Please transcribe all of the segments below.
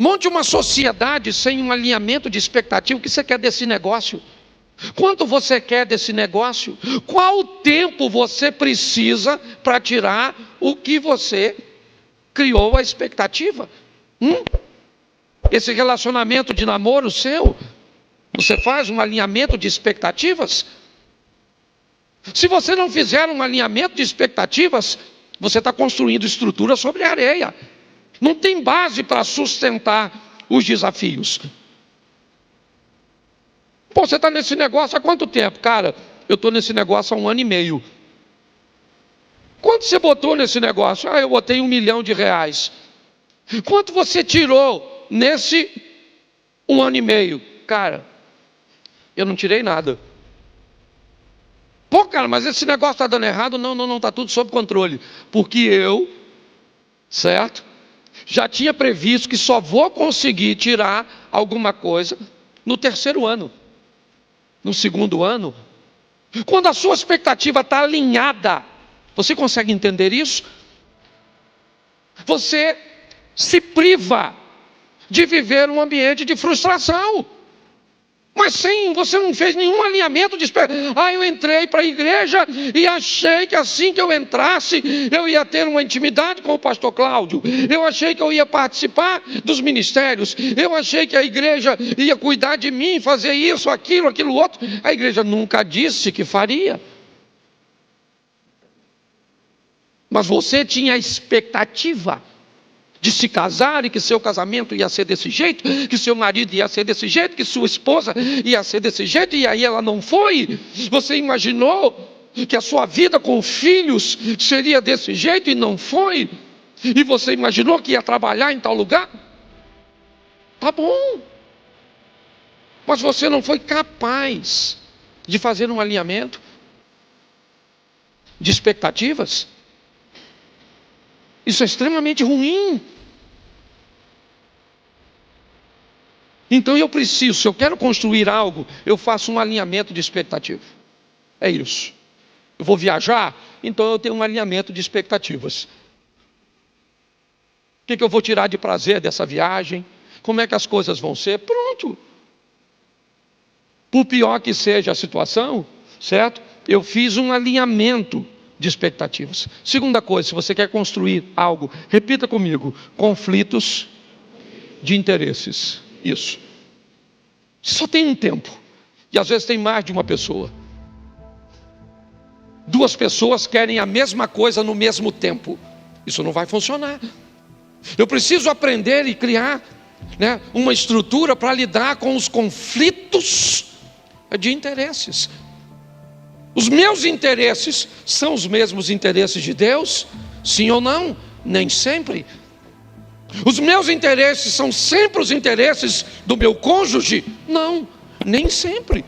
Monte uma sociedade sem um alinhamento de expectativa. O que você quer desse negócio? Quanto você quer desse negócio? Qual tempo você precisa para tirar o que você criou a expectativa? Esse relacionamento de namoro seu, você faz um alinhamento de expectativas? Se você não fizer um alinhamento de expectativas, você está construindo estrutura sobre areia. Não tem base para sustentar os desafios. Pô, você está nesse negócio há quanto tempo? Cara, eu estou nesse negócio há 1 ano e meio. Quanto você botou nesse negócio? Eu botei R$1 milhão. Quanto você tirou nesse 1 ano e meio? Cara, eu não tirei nada. Pô, cara, mas esse negócio está dando errado? Não, está tudo sob controle. Porque eu, certo? Já tinha previsto que só vou conseguir tirar alguma coisa no 3º ano. No 2º ano. Quando a sua expectativa está alinhada, você consegue entender isso? Você se priva de viver um ambiente de frustração. Mas sim, você não fez nenhum alinhamento de expectativa. Eu entrei para a igreja e achei que assim que eu entrasse, eu ia ter uma intimidade com o pastor Cláudio. Eu achei que eu ia participar dos ministérios. Eu achei que a igreja ia cuidar de mim, fazer isso, aquilo outro. A igreja nunca disse que faria. Mas você tinha a expectativa de se casar e que seu casamento ia ser desse jeito, que seu marido ia ser desse jeito, que sua esposa ia ser desse jeito, e aí ela não foi. Você imaginou que a sua vida com filhos seria desse jeito e não foi. E você imaginou que ia trabalhar em tal lugar. Tá bom. Mas você não foi capaz de fazer um alinhamento de expectativas. Isso é extremamente ruim. Então eu preciso, se eu quero construir algo, eu faço um alinhamento de expectativa. É isso. Eu vou viajar, então eu tenho um alinhamento de expectativas. O que eu vou tirar de prazer dessa viagem? Como é que as coisas vão ser? Pronto. Por pior que seja a situação, certo? Eu fiz um alinhamento de expectativas. Segunda coisa, se você quer construir algo, repita comigo: conflitos de interesses. Isso. Só tem um tempo. E às vezes tem mais de uma pessoa. 2 pessoas querem a mesma coisa no mesmo tempo. Isso não vai funcionar. Eu preciso aprender e criar, uma estrutura para lidar com os conflitos de interesses. Os meus interesses são os mesmos interesses de Deus? Sim ou não? Nem sempre. Os meus interesses são sempre os interesses do meu cônjuge? Não, nem sempre.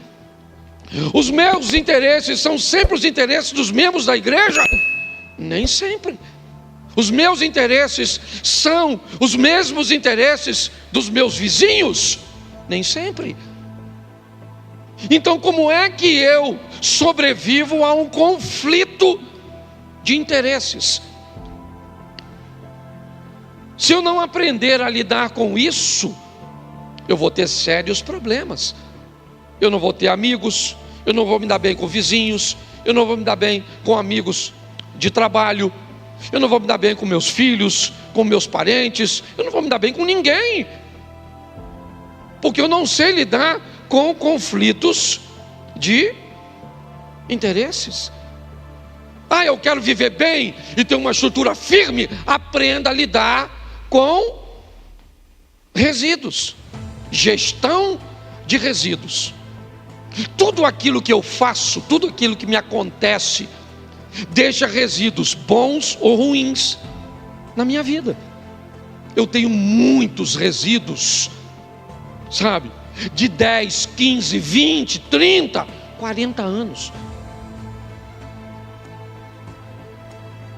Os meus interesses são sempre os interesses dos membros da igreja? Nem sempre. Os meus interesses são os mesmos interesses dos meus vizinhos? Nem sempre. Então, como é que eu sobrevivo a um conflito de interesses? Se eu não aprender a lidar com isso, eu vou ter sérios problemas. Eu não vou ter amigos, eu não vou me dar bem com vizinhos, eu não vou me dar bem com amigos de trabalho, eu não vou me dar bem com meus filhos, com meus parentes, eu não vou me dar bem com ninguém, porque eu não sei lidar com conflitos de interesses. Eu quero viver bem e ter uma estrutura firme. Aprenda a lidar com resíduos, gestão de resíduos. Tudo aquilo que eu faço, tudo aquilo que me acontece, deixa resíduos bons ou ruins na minha vida. Eu tenho muitos resíduos, sabe? De 10, 15, 20, 30, 40 anos.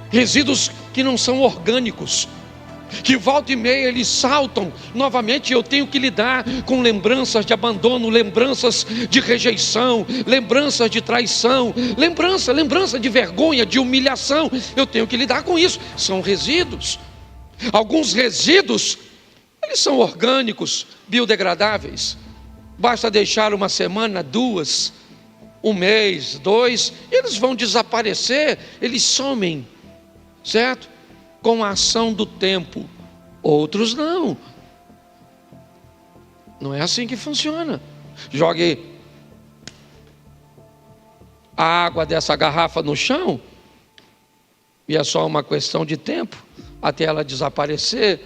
Resíduos que não são orgânicos, que volta e meia eles saltam novamente. Eu tenho que lidar com lembranças de abandono, lembranças de rejeição, lembranças de traição, lembrança de vergonha, de humilhação. Eu tenho que lidar com isso. São resíduos. Alguns resíduos, eles Eles são orgânicos, biodegradáveis. Basta deixar uma semana, 2, 1 mês, 2, eles vão desaparecer, eles somem, certo? Com a ação do tempo. Outros não. Não é assim que funciona. Jogue a água dessa garrafa no chão e é só uma questão de tempo até ela desaparecer,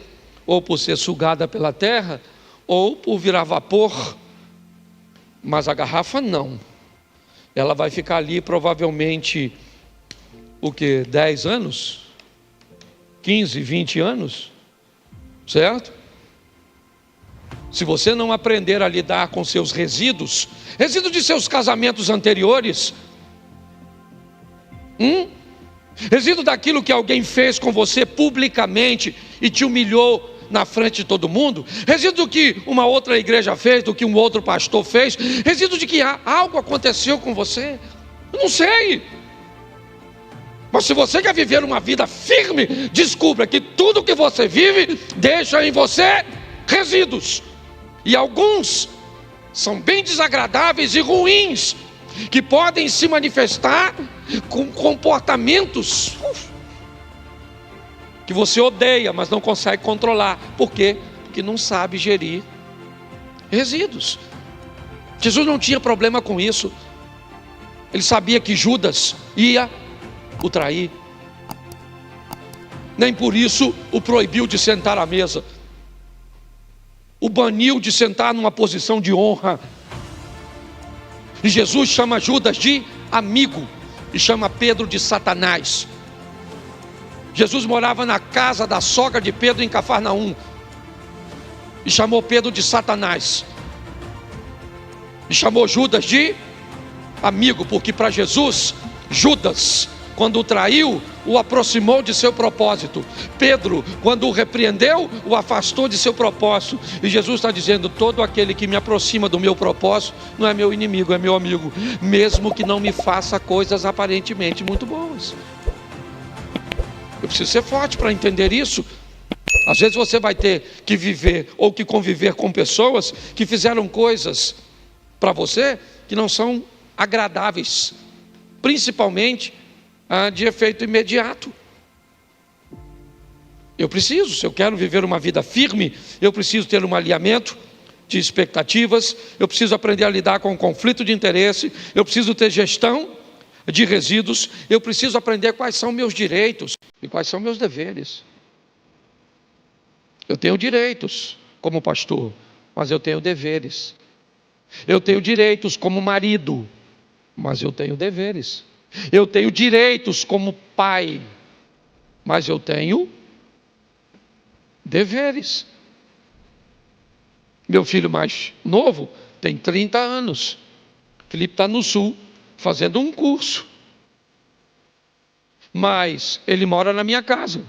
ou por ser sugada pela terra, ou por virar vapor. Mas a garrafa não. Ela vai ficar ali provavelmente, 10 anos? 15, 20 anos? Certo? Se você não aprender a lidar com seus resíduos de seus casamentos anteriores, resíduo daquilo que alguém fez com você publicamente e te humilhou na frente de todo mundo, resíduo do que uma outra igreja fez, do que um outro pastor fez, resíduo de que algo aconteceu com você, eu não sei. Mas se você quer viver uma vida firme, descubra que tudo que você vive deixa em você resíduos. E alguns são bem desagradáveis e ruins, que podem se manifestar com comportamentos que você odeia, mas não consegue controlar. Por quê? Porque não sabe gerir resíduos. Jesus não tinha problema com isso. Ele sabia que Judas ia o trair. Nem por isso o proibiu de sentar à mesa. O baniu de sentar numa posição de honra. E Jesus chama Judas de amigo e chama Pedro de Satanás. Jesus morava na casa da sogra de Pedro em Cafarnaum e chamou Pedro de Satanás. E chamou Judas de amigo, porque para Jesus, Judas, quando o traiu, o aproximou de seu propósito. Pedro, quando o repreendeu, o afastou de seu propósito. E Jesus está dizendo: todo aquele que me aproxima do meu propósito não é meu inimigo, é meu amigo, mesmo que não me faça coisas aparentemente muito boas. Eu preciso ser forte para entender isso. Às vezes você vai ter que viver ou que conviver com pessoas que fizeram coisas para você que não são agradáveis, principalmente de efeito imediato. Se eu quero viver uma vida firme, eu preciso ter um alinhamento de expectativas, eu preciso aprender a lidar com o conflito de interesse, eu preciso ter gestão de resíduos, eu preciso aprender quais são meus direitos e quais são meus deveres. Eu tenho direitos como pastor, mas eu tenho deveres. Eu tenho direitos como marido, mas eu tenho deveres. Eu tenho direitos como pai, mas eu tenho deveres. Meu filho mais novo tem 30 anos. Felipe está no sul, fazendo um curso. Mas ele mora na minha casa.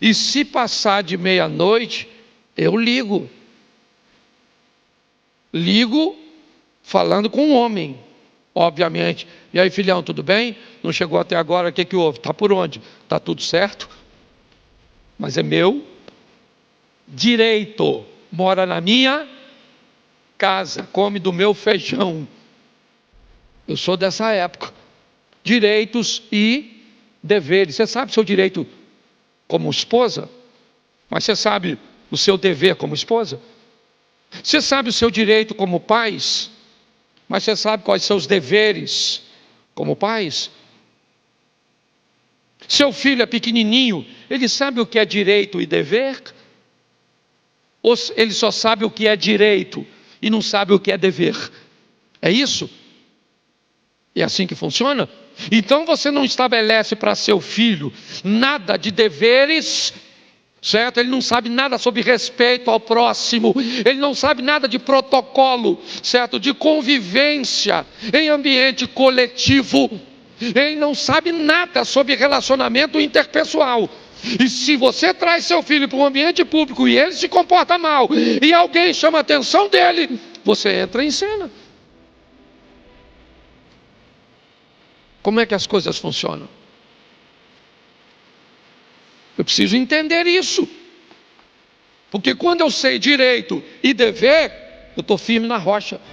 E se passar de meia-noite, eu ligo. Ligo falando com um homem, obviamente. E aí, filhão, tudo bem? Não chegou até agora, o que houve? Está por onde? Está tudo certo? Mas é meu direito. Mora na minha casa, come do meu feijão. Eu sou dessa época. Direitos e deveres. Você sabe o seu direito como esposa? Mas você sabe o seu dever como esposa? Você sabe o seu direito como pais? Mas você sabe quais são os deveres como pais? Seu filho é pequenininho, ele sabe o que é direito e dever? Ou ele só sabe o que é direito e não sabe o que é dever? É isso? É assim que funciona? Então você não estabelece para seu filho nada de deveres, certo? Ele não sabe nada sobre respeito ao próximo, ele não sabe nada de protocolo, certo? De convivência em ambiente coletivo, ele não sabe nada sobre relacionamento interpessoal. E se você traz seu filho para um ambiente público e ele se comporta mal, e alguém chama a atenção dele, você entra em cena. Como é que as coisas funcionam? Eu preciso entender isso. Porque quando eu sei direito e dever, eu estou firme na rocha.